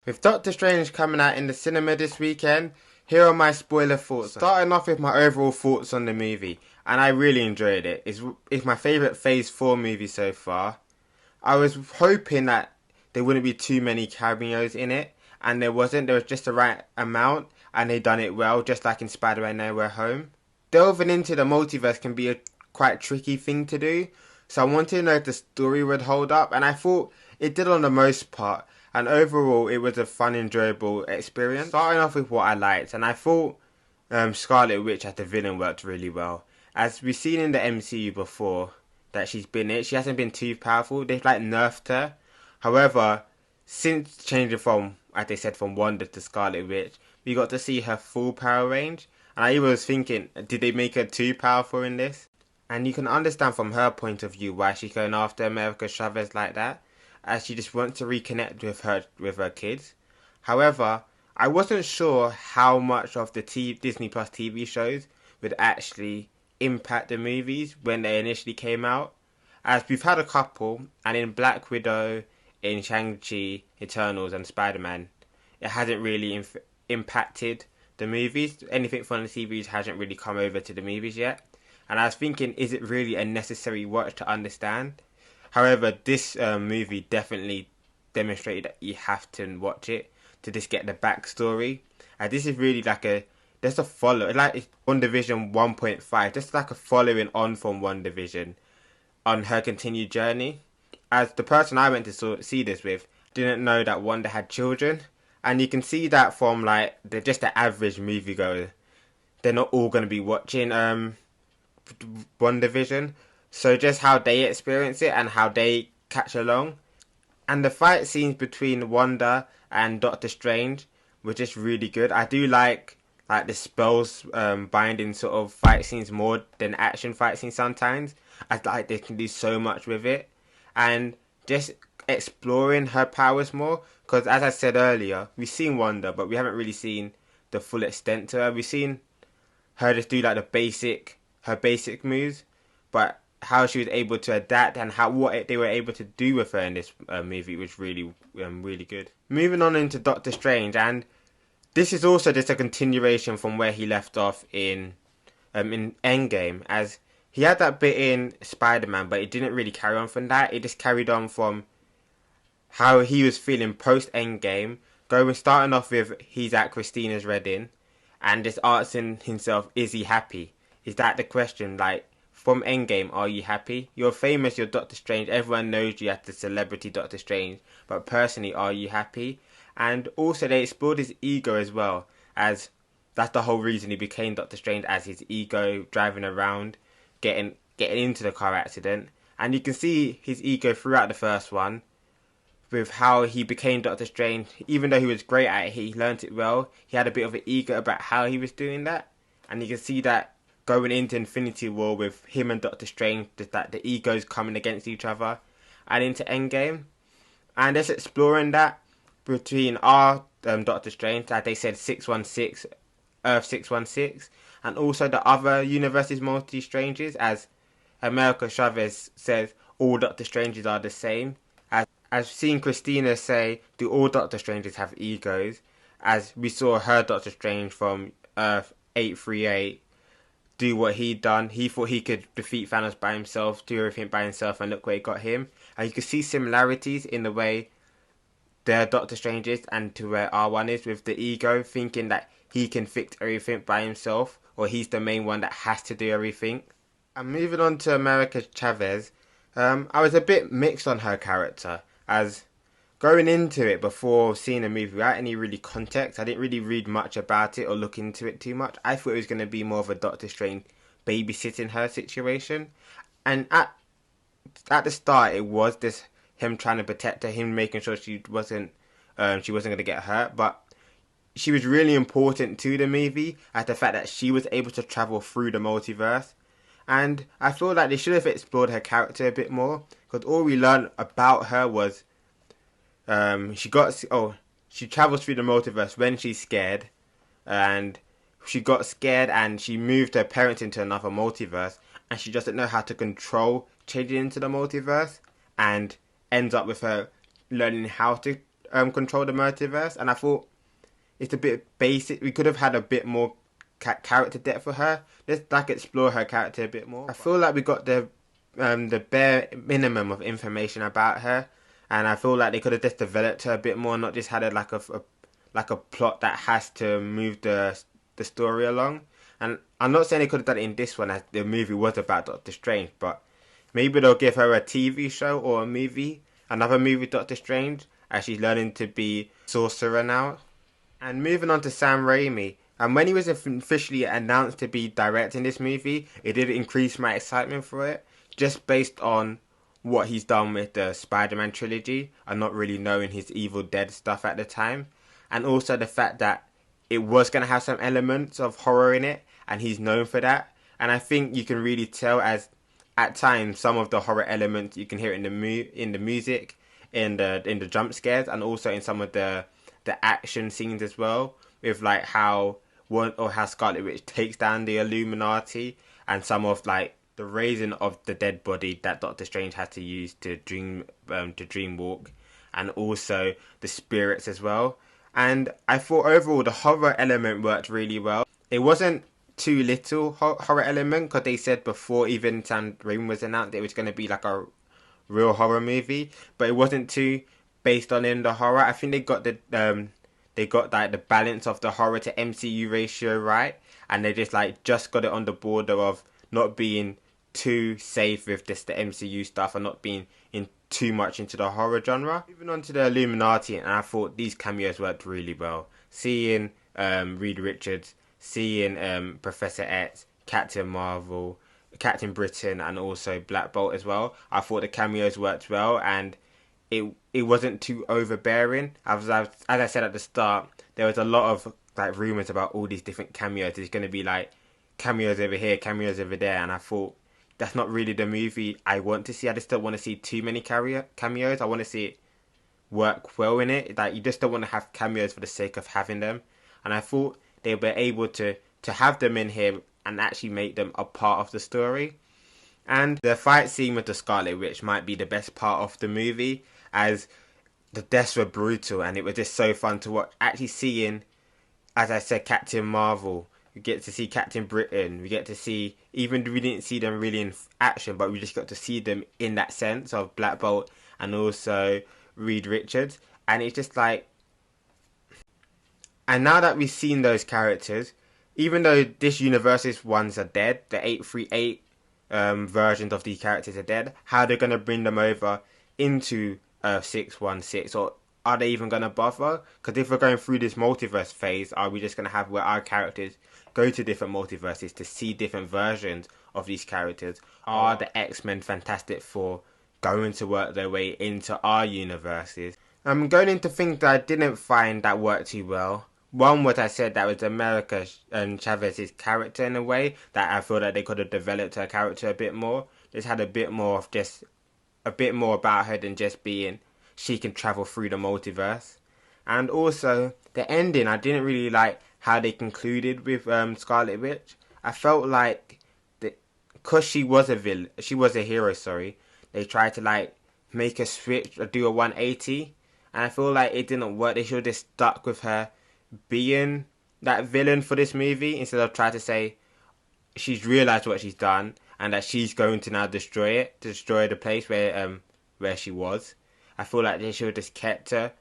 With Doctor Strange coming out in the cinema this weekend, here are my spoiler thoughts. Starting off with my overall thoughts on the movie, and I really enjoyed it. It's my favourite Phase 4 movie so far. I was hoping that there wouldn't be too many cameos in it, and there wasn't. There was just the right amount, and they done it well, just like in Spider-Man No Way Home. Delving into the multiverse can be a quite tricky thing to do, so I wanted to know if the story would hold up, and I thought it did on the most part. And overall, it was a fun, enjoyable experience. Starting off with what I liked, and I thought Scarlet Witch as the villain worked really well. As we've seen in the MCU before, that she's been it, she hasn't been too powerful. They've like nerfed her. However, since changing from, as they said, from Wanda to Scarlet Witch, we got to see her full power range. And I even was thinking, did they make her too powerful in this? And you can understand from her point of view why she's going after America Chavez like that, as she just wants to reconnect with her kids. However, I wasn't sure how much of the Disney Plus TV shows would actually impact the movies when they initially came out, as we've had a couple, and in Black Widow, in Shang-Chi, Eternals, and Spider-Man, it hasn't really impacted the movies. Anything from the TVs hasn't really come over to the movies yet. And I was thinking, is it really a necessary watch to understand? However, this movie definitely demonstrated that you have to watch it to just get the backstory. And this is really like just a follow, like it's WandaVision 1.5, just like a following on from WandaVision on her continued journey. As the person I went to see this with didn't know that Wanda had children, and you can see that from like just the average moviegoer, they're not all going to be watching WandaVision. So just how they experience it and how they catch along. And the fight scenes between Wanda and Doctor Strange were just really good. I do like the spells binding sort of fight scenes more than action fight scenes sometimes. I like they can do so much with it. And just exploring her powers more. Because as I said earlier, we've seen Wanda, but we haven't really seen the full extent to her. We've seen her just do like her basic moves. But how she was able to adapt and what they were able to do with her in this movie was really really good. Moving on into Doctor Strange, and this is also just a continuation from where he left off in Endgame, as he had that bit in Spider-Man, but it didn't really carry on from that. It just carried on from how he was feeling post Endgame, starting off with he's at Christina's wedding, and just asking himself, is he happy? Is that the question? Like, from Endgame, are you happy? You're famous, you're Doctor Strange, everyone knows you as the celebrity Doctor Strange, but personally, are you happy? And also they explored his ego as well, as that's the whole reason he became Doctor Strange, as his ego driving around, getting into the car accident. And you can see his ego throughout the first one, with how he became Doctor Strange. Even though he was great at it, he learnt it well. He had a bit of an ego about how he was doing that. And you can see that going into Infinity War with him and Doctor Strange, that the egos coming against each other, and into Endgame. And just exploring that between our Doctor Strange, that they said 616, Earth 616, and also the other universe's multi-Stranges, as America Chavez says, all Doctor Stranges are the same. As seeing Christina say, do all Doctor Stranges have egos? As we saw her Doctor Strange from Earth 838 do what he'd done. He thought he could defeat Thanos by himself, do everything by himself, and look where it got him. And you can see similarities in the way their Doctor Strange is and to where our one is, with the ego thinking that he can fix everything by himself, or he's the main one that has to do everything. And moving on to America Chavez, I was a bit mixed on her character, as going into it before seeing the movie without any really context, I didn't really read much about it or look into it too much. I thought it was going to be more of a Doctor Strange babysitting her situation. And at the start, it was this him trying to protect her, him making sure she wasn't going to get hurt. But she was really important to the movie, as the fact that she was able to travel through the multiverse. And I feel like they should have explored her character a bit more, because all we learned about her was she travels through the multiverse when she's scared, and she got scared and she moved her parents into another multiverse, and she doesn't know how to control changing into the multiverse, and ends up with her learning how to control the multiverse, and I thought it's a bit basic. We could have had a bit more character depth for her. Let's like explore her character a bit more. I feel like we got the bare minimum of information about her, and I feel like they could have just developed her a bit more, not just had like a plot that has to move the story along. And I'm not saying they could have done it in this one, as the movie was about Doctor Strange, but maybe they'll give her a TV show or a movie, another movie Doctor Strange, as she's learning to be sorcerer now. And moving on to Sam Raimi, and when he was officially announced to be directing this movie, it did increase my excitement for it, just based on what he's done with the Spider-Man trilogy, and not really knowing his Evil Dead stuff at the time, and also the fact that it was going to have some elements of horror in it, and he's known for that. And I think you can really tell, as at times some of the horror elements you can hear in the music, in the jump scares, and also in some of the action scenes as well, with like how Scarlet Witch takes down the Illuminati, and some of like the raising of the dead body that Doctor Strange had to use to dream walk, and also the spirits as well. And I thought overall the horror element worked really well. It wasn't too little horror element, because they said before even Sam Raimi was announced it was going to be like a real horror movie, but it wasn't too based on in the horror. I think they got like the balance of the horror to MCU ratio right, and they just got it on the border of not being too safe with just the MCU stuff and not being in too much into the horror genre. Moving on to the Illuminati, and I thought these cameos worked really well. Seeing Reed Richards, seeing Professor X, Captain Marvel, Captain Britain, and also Black Bolt as well. I thought the cameos worked well, and it wasn't too overbearing. As I said at the start, there was a lot of like rumors about all these different cameos. There's going to be like cameos over here, cameos over there, and I thought that's not really the movie I want to see. I just don't want to see too many cameos. I want to see it work well in it. Like, you just don't want to have cameos for the sake of having them. And I thought they were able to have them in here and actually make them a part of the story. And the fight scene with the Scarlet Witch might be the best part of the movie, as the deaths were brutal and it was just so fun to watch. Actually seeing, as I said, Captain Marvel, we get to see Captain Britain, we get to see, even we didn't see them really in action, but we just got to see them in that sense of Black Bolt and also Reed Richards. And it's just like, and now that we've seen those characters, even though this universe's ones are dead, the 838 versions of these characters are dead, how they're going to bring them over into 616, or are they even going to bother? Because if we're going through this multiverse phase, are we just going to have where our characters go to different multiverses to see different versions of these characters? Are the X-Men, Fantastic Four going to work their way into our universes? I'm going into things that I didn't find that worked too well. One, what I said, that was America and Chavez's character in a way that I feel that they could have developed her character a bit more. Just had a bit more about her than just being she can travel through the multiverse. And also the ending, I didn't really like how they concluded with Scarlet Witch. I felt like because she was a hero, sorry, they tried to like make a switch or do a 180, and I feel like it didn't work. They should have just stuck with her being that villain for this movie, instead of trying to say she's realized what she's done and that she's going to now destroy the place where she was. I feel like they should have just kept her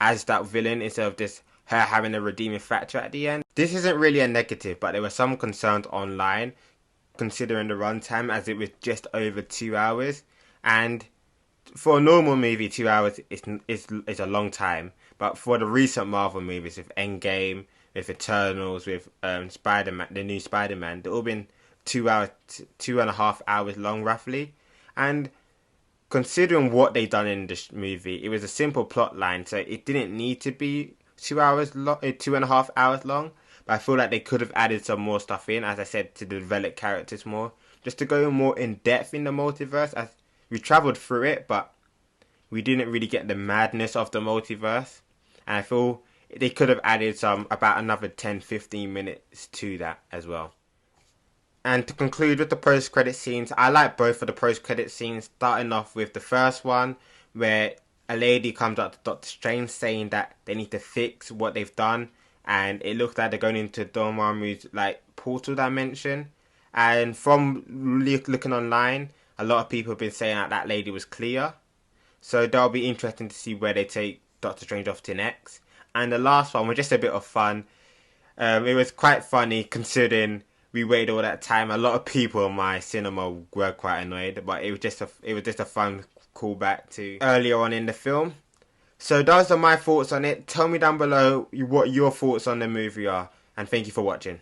as that villain instead of just her having a redeeming factor at the end. This isn't really a negative, but there were some concerns online considering the runtime, as it was just over 2 hours, and for a normal movie 2 hours is a long time. But for the recent Marvel movies, with Endgame, with Eternals, with Spider-Man, the new Spider-Man, they've all been 2 hours, 2.5 hours long roughly. And considering what they done in this movie, it was a simple plot line, so it didn't need to be 2 hours long, 2.5 hours long. But I feel like they could have added some more stuff in, as I said, to develop characters more, just to go more in depth in the multiverse. As we travelled through it, but we didn't really get the madness of the multiverse. And I feel they could have added about another 10-15 minutes to that as well. And to conclude with the post-credit scenes, I like both of the post-credit scenes, starting off with the first one, where a lady comes up to Doctor Strange saying that they need to fix what they've done, and it looks like they're going into Dormammu's like portal dimension. And from looking online, a lot of people have been saying that that lady was Clea. So that'll be interesting to see where they take Doctor Strange off to next. And the last one was just a bit of fun. It was quite funny considering we waited all that time. A lot of people in my cinema were quite annoyed, but it was just a fun callback to earlier on in the film. So those are my thoughts on it. Tell me down below what your thoughts on the movie are, and thank you for watching.